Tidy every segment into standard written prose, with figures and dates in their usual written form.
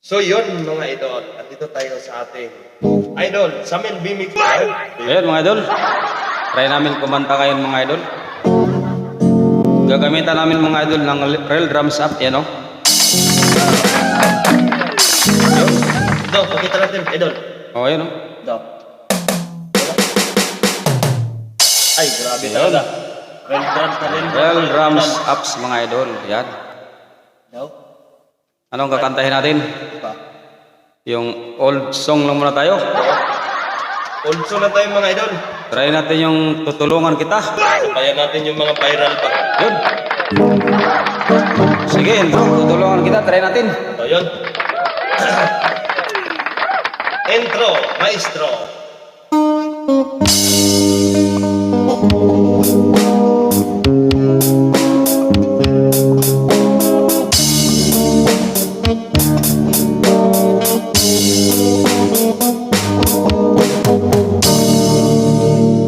So yun mga idol, andito tayo sa ating idol, Samel Bimik. Ayan mga idol, try namin kumanta ngayon mga idol. Gagamitan namin mga idol ng real drums up, yan o. Do, pakita natin idol. O, yan o. Do. Ay, grabe talaga. Real drums na rin. Real drums ups mga idol, yan. Do. Anong kakantahin natin? Pa. Yung old song lang muna tayo. Old song na tayo mga idol. Try natin yung tutulungan kita. Kaya natin yung mga viral pa. Yun. Sige, intro, tutulungan kita, try natin. So yun. Intro, maestro.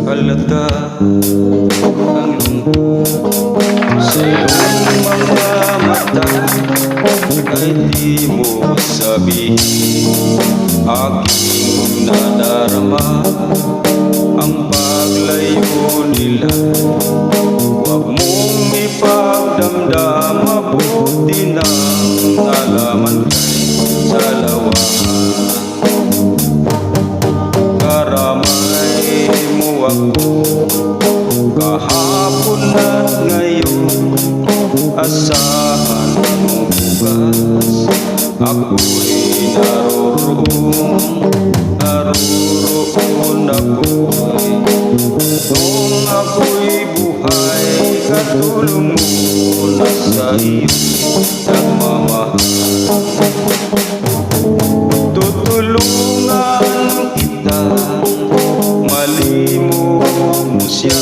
Halata ang lungkot sa iyong mga mata, ay di mo sabihin aking nadarama ang paglayo nila. Huwag mong ipagdamdam, mabuti nang nalaman kay salawahan. Karamay mo ako kahapon at ngayon, asahan mo bukas ako'y naroon ako'y kung ako'y buhay, katulong mo na sa iyo'y nagmamahal. Tutulungan kita, malimo mo siya,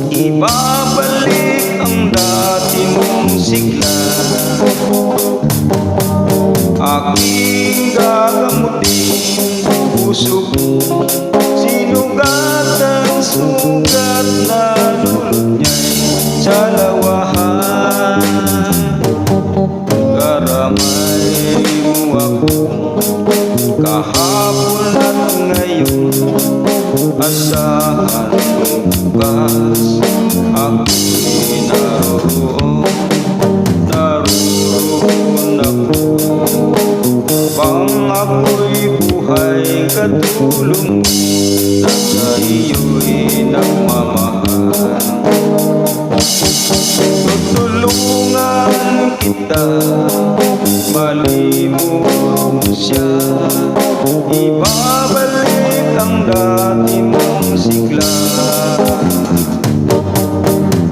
ibabalik ang dati mong sigla. Aking gagamutin puso ko, sinugat ang sugat na dulot niya'y salawahan. Karamay mo ako kahapon at ngayon, asahan mong bukas ako'y naroon ako. Pang ako'y buhay, katulong mo na sa iyo'y nagmamahal. Tutulungan kita, malimot mo siya, ibabalik ang dati mong sigla.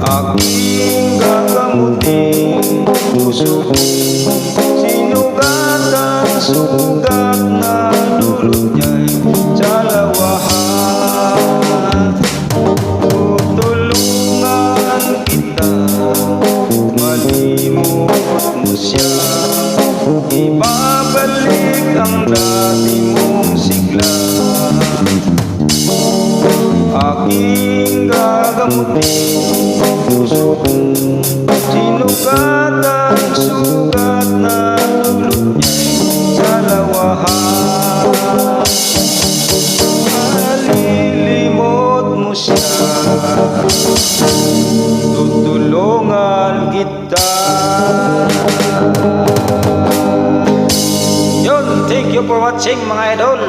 Aking gagamutin puso ko, sinugat ang sugat na dulot niya'y salawahan. Tutulungan kita, malimot mo siya, ibabalik ang dati mong sigla. Aking gagamutin puso ko, sinugat ang sugat na dulot niya'y salawahan. Malilimot mo siya, tutulungan kita. Yun, thank you for watching mga idol.